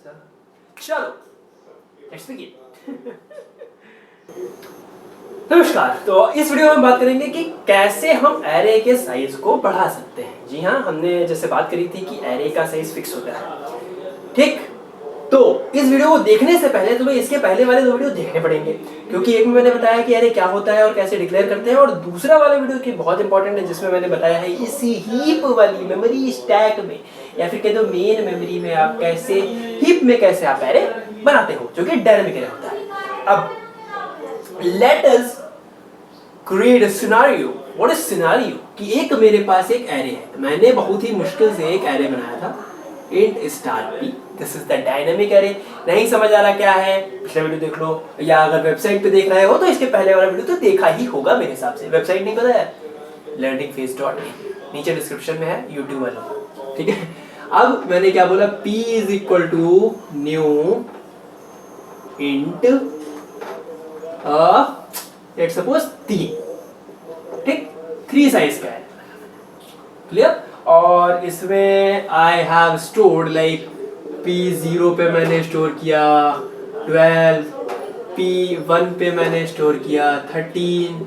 Sir. चलो let's begin. नमस्कार। तो इस वीडियो में हम बात करेंगे कि कैसे हम एरे के साइज को बढ़ा सकते हैं। जी हाँ, हमने जैसे बात करी थी कि एरे का साइज फिक्स होता है, ठीक। तो इस वीडियो को देखने से पहले तुम्हें इसके पहले वाले दो वीडियो देखने पड़ेंगे, क्योंकि एक में मैंने बताया कि एरे क्या होता है और कैसे डिक्लेयर करते हैं, और दूसरा वाला वीडियो की बहुत इंपॉर्टेंट है जिसमें मैंने बताया है इसी हीप वाली मेमोरी स्टैक में या फिर कह दो मेन मेमोरी में आप कैसे हीप में कैसे आप एरे बनाते हो, जो कि डायनामिक एरे होता है। अब let us create a scenario. What is scenario? कि एक मेरे पास एक एरे है, मैंने बहुत ही मुश्किल से एक एरे बनाया था int star p। This is the dynamic array. नहीं समझ आ रहा क्या है, पिछला वीडियो देख लो, या अगर वेबसाइट पे देख रहे हो तो इसके पहले वाला वीडियो तो देखा ही होगा मेरे हिसाब से। वेबसाइट नहीं पता है, learningphase.in, नीचे डिस्क्रिप्शन में है, यूट्यूब वाला, ठीक है। अब मैंने क्या बोला, p is equal to new int let's suppose 3, ठीक, 3 साइज का है, क्लियर। और इसमें I have stored like p0 पे मैंने स्टोर किया 12, p1 पे मैंने स्टोर किया 13,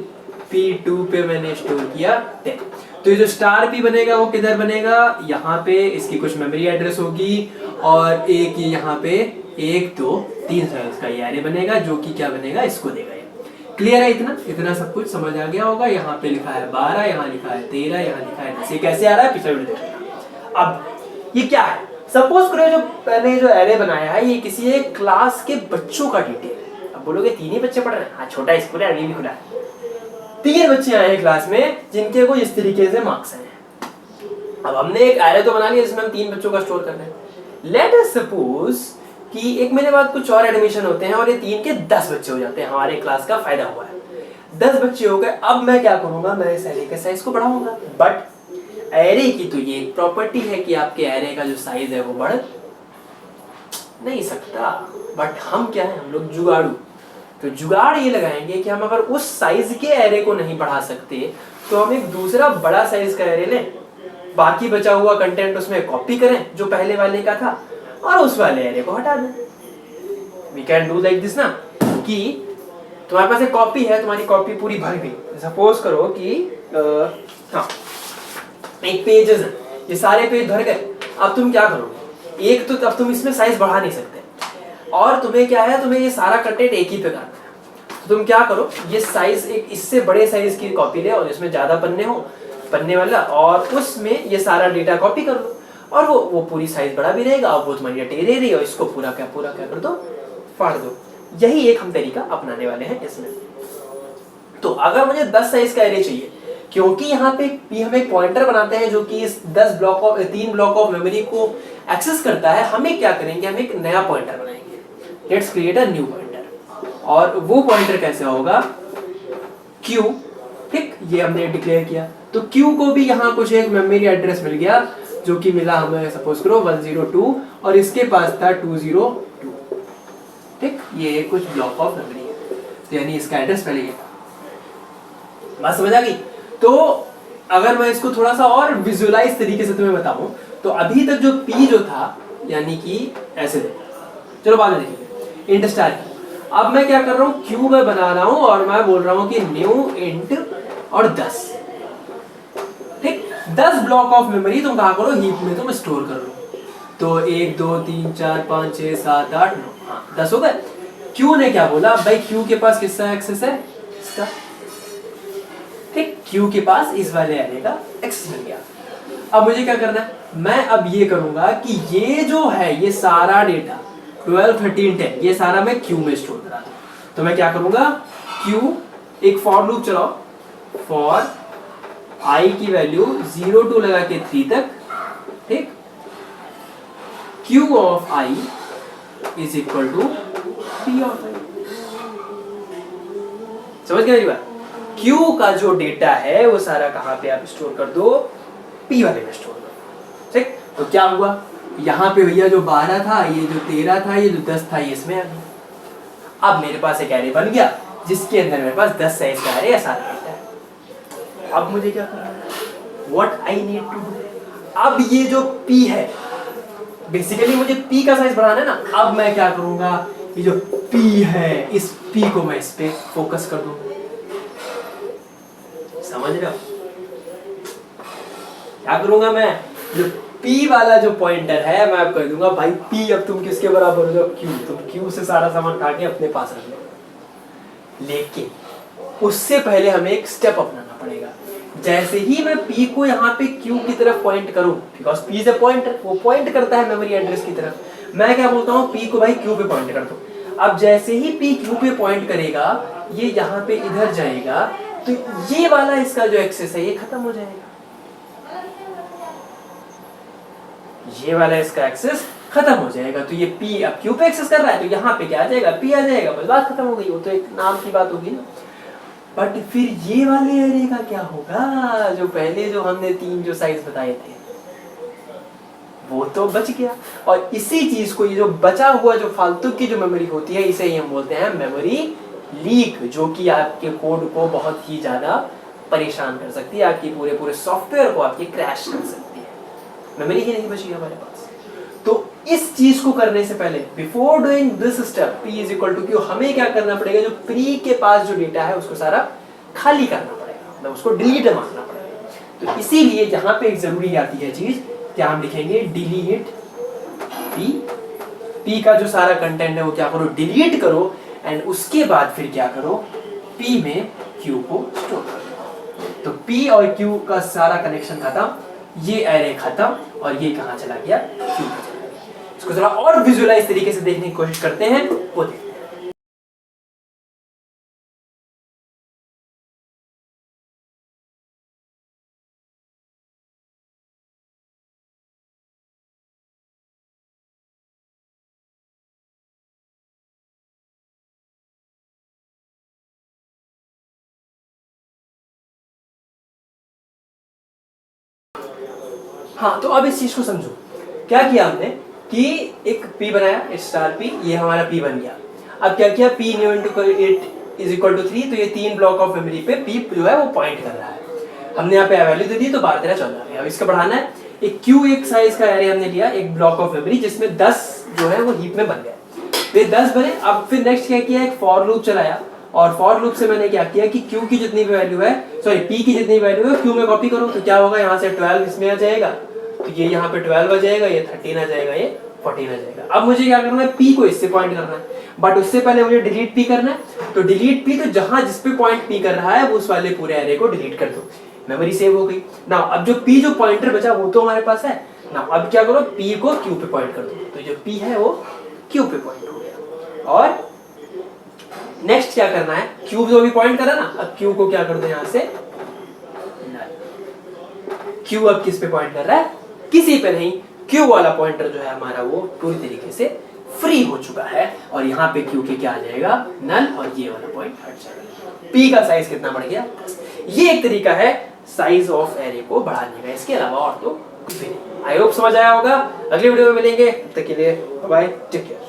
p2 पे मैंने स्टोर किया 10। तो ये जो स्टार p बनेगा वो किधर बनेगा, यहाँ पे इसकी कुछ मेमोरी एड्रेस होगी, और एक यहाँ पे 1 2 3 साइज का ये एरे बनेगा, जो कि क्या बनेगा, इसको देगा। क्लियर है? इतना सब कुछ समझ आ गया होगा। यहाँ पे लिखा है 12, यहाँ लिखा है 13, यहाँ लिखा है 10। ये कैसे आ रहा है, पिछला वीडियो देखना। अब ये क्या है, सपोज करो जो मैंने जो एरे बनाया है ये किसी एक क्लास के बच्चों का डिटेल है। अब बोलोगे 3 ही बच्चे पढ़ रहे हैं, हाँ छोटा स्कूल है, अभी भी खुला है। 3 बच्चे आए हैं क्लास में जिनके को इस तरीके से मार्क्स हैं। अब हमने एक एरे तो बना लिया जिसमें हम 3 बच्चों का स्टोर कर रहे हैं। लेट अस सपोज कि एक महीने बाद कुछ और एडमिशन होते हैं और ये 3 के 10 बच्चे हो जाते हैं, हमारे क्लास का फायदा हुआ है, 10 बच्चे हो गए। अब मैं क्या करूंगा, मैं इस एरे के साइज को बढ़ाऊंगा। बट एरे की तो ये एक प्रॉपर्टी है कि आपके एरे का जो साइज है वो बढ़ नहीं सकता। बट हम क्या है, हम लोग जुगाड़ू। तो जुगाड़ ये लगाएंगे कि हम अगर उस साइज के एरे को नहीं बढ़ा सकते तो हम एक दूसरा बड़ा साइज का एरे लें, बाकी बचा हुआ कंटेंट उसमें कॉपी करें जो पहले वाले का था, और उस वाले एरे को हटा दें। We can do like this ना, कि तुम्हारे पास एक कॉपी है, तुम्हारी कॉपी पूरी भर गई। सपोज करो कि हाँ एक पेजेस है, ये सारे पेज भर गए। अब तुम क्या करोगे, एक तो अब तुम इसमें साइज बढ़ा नहीं सकते, और तुम्हें क्या है, तुम्हें ये सारा कंटेंट एक ही पे करना है। तो तुम क्या करो, ये साइज एक इससे बड़े साइज की कॉपी ले और जिसमें ज्यादा पन्ने हो, पन्ने वाला, और उसमें ये सारा डेटा कॉपी कर लो, और वो पूरी साइज बड़ा भी रहेगा, और वो तुम्हारी टेढ़ी रही, और इसको पूरा क्या कर दो, फाड़ दो। यही एक हम तरीका अपनाने वाले हैं इसमें। तो अगर मुझे 10 साइज का एरे चाहिए, क्योंकि यहाँ पे हम एक पॉइंटर बनाते हैं जो कि इस 3 ब्लॉक ऑफ मेमोरी को एक्सेस करता है, हमें क्या करेंगे, हम एक नया पॉइंटर बनाएंगे। Let's create a new pointer. और वो पॉइंटर कैसे होगा, q, ठीक, ये हमने डिक्लेयर किया। तो q को भी यहाँ कुछ एक मेमोरी एड्रेस मिल गया, जो कि मिला हमें सपोज करो 102, और इसके पास था 202, ठीक। ये कुछ ब्लॉक ऑफ मेमोरी है, तो यानी इसका एड्रेस पहले ये था। बात समझ आ गई? तो अगर मैं इसको थोड़ा सा और विजुअलाइज तरीके से तुम्हें बताऊं, तो अभी तक जो p जो था, यानी कि ऐसे थे, चलो बाद में देखेंगे, इंट स्टार। अब मैं क्या कर रहा हूँ, q में बना रहा हूँ, और मैं बोल रहा हूँ कि न्यू इंट और 10, ठीक। 10 ब्लॉक ऑफ मेमोरी तुम कहाँ करो, हीप में तुम स्टोर कर लो। तो 1 2 3 4 5 6 7 8 9, हाँ 10 हो गए। क्यू ने क्या बोला, भाई क्यू के पास किसका एक्सेस है, इसका, ठीक। क्यू के पास इस वाले एरे का एक्सेस मिल गया। अब मुझे क्या करना है, मैं अब ये करूंगा कि ये जो है, ये सारा डेटा 12 13 10, ये सारा मैं क्यू में स्टोर करा दूं। तो मैं क्या करूंगा, क्यू, एक फॉर लूप चलाओ, फॉर i की वैल्यू 0 to लगा के 3 तक, ठीक। q of i is equal to p of i। समझ गए मेरी बात? q का जो डेटा है वो सारा कहाँ पे आप स्टोर कर दो, p वाले में स्टोर कर दो, ठीक। तो क्या हुआ, यहाँ पे भैया जो 12 था, ये जो 13 था, ये जो 10 था, ये इसमें आ गया। अब मेरे पास एक एरे बन गया जिसके अंदर मेरे पास 10 साइज का एरे या सारा डेटा है। अब मुझे क्या करना है, what I need to do. अब ये जो p है, बेसिकली मुझे p का साइज बढ़ाना है ना, अब मैं क्या करूंगा, ये जो p है इस p को मैं इस पे फोकस कर दूंगा। समझ रहे हो क्या करूंगा मैं, जो p वाला जो पॉइंटर है मैं अब कह दूंगा भाई p अब तुम किसके बराबर हो जाओ, q, तुम q से सारा सामान उठा के अपने पास रख लो। लेकिन उससे पहले हमें एक स्टेप अपनाना पड़ेगा। जैसे ही मैं p को यहाँ पे q की तरफ पॉइंट करूं, because p is a pointer, वो पॉइंट करता है मेमोरी एड्रेस की तरफ, मैं क्या बोलता हूँ p को भाई q पे पॉइंट कर दो। अब जैसे ही p q पे पॉइंट करेगा, ये यहाँ पे इधर जाएगा, तो ये वाला इसका जो एक्सेस है ये खत्म हो जाएगा, ये वाला इसका एक्सेस खत्म हो जाएगा। तो ये p अब q पे एक्सेस कर रहा है, तो यहाँ पे क्या आ जाएगा, p आ जाएगा, बस बात खत्म हो गई। वो तो एक नाम की बात होगी ना। बट फिर ये वाले एरे का क्या होगा, जो पहले जो हमने 3 जो साइज बताए थे वो तो बच गया। और इसी चीज को, ये जो बचा हुआ जो फालतू की जो मेमोरी होती है, इसे ही हम बोलते हैं मेमोरी लीक, जो कि आपके कोड को बहुत ही ज्यादा परेशान कर सकती है, आपकी पूरे सॉफ्टवेयर को आपके क्रैश कर सकती है। मेमोरी ही नहीं बची हमारे पास। तो इस चीज को करने से पहले, before doing this step p is equal to q, हमें क्या करना पड़ेगा, जो प्री के पास जो डेटा है उसको सारा खाली करना पड़ेगा, मतलब उसको डिलीट मारना पड़ेगा। तो इसीलिए जहां पे एक जरूरी आती है चीज, क्या हम लिखेंगे, डिलीट p का जो सारा कंटेंट है वो क्या करो, डिलीट करो, एंड उसके बाद फिर क्या करो, p में q को स्टोर करो। तो p और q का सारा कनेक्शन खत्म, ये एरे खत्म, और ये कहां चला गया, q पे चला गया। इसको जरा और विजुअलाइज तरीके से देखने की कोशिश करते हैं, वो देखते हैं। हाँ, तो अब इस चीज को समझो। क्या किया हमने कि एक p बनाया, स्टार p, ये हमारा p बन गया। अब क्या किया, p new into 8 is equal to 3, तो ये 3 ब्लॉक ऑफ मेमोरी पे p जो है वो पॉइंट कर रहा है। हमने यहाँ पे वैल्यू दे दी, तो 12 13 14। अब इसका बढ़ाना है, एक q एक साइज का एरे हमने लिया, एक ब्लॉक ऑफ मेमोरी, जिसमें 10 जो है वो हीप में बन गए। तो ये 10 बने। अब फिर नेक्स्ट क्या किया, एक फॉर लूप चलाया, और फॉर लूप से मैंने क्या किया कि q की जितनी भी वैल्यू है, सॉरी p की जितनी वैल्यू है q में कॉपी करो। तो क्या होगा, यहाँ से 12 इसमें आ जाएगा, तो ये यहाँ पे 12 आ जाएगा, ये 13 आ जाएगा, ये 14 आ जाएगा। अब मुझे क्या करना है, p को इससे पॉइंट करना है, बट उससे पहले मुझे डिलीट p करना है। तो डिलीट p, तो जहां जिस पे पॉइंट p कर रहा है वो उस वाले पूरे एरे को डिलीट कर दो। मेमोरी सेव हो गई ना। अब जो p जो पॉइंटर बचा वो तो हमारे पास है ना। अब क्या करो, p को q पे पॉइंट कर दो, तो जो p है वो q पे पॉइंट हो गया। और नेक्स्ट क्या करना है, q जो भी पॉइंट करा ना, अब q को क्या कर दो यहाँ से, q अब किस पे पॉइंट कर रहा है, किसी पे नहीं। q वाला पॉइंटर जो है हमारा वो पूरी तरीके से फ्री हो चुका है, और यहाँ पे q के क्या आ जाएगा, नल, और ये वाला पॉइंट हट जाएगा। p का साइज कितना बढ़ गया, ये एक तरीका है साइज ऑफ एरे को बढ़ाने का। इसके अलावा और तो कुछ भी नहीं। आई होप समझ आया होगा। अगले वीडियो में मिलेंगे, तब तक के लिए बाय बाय, टेक केयर।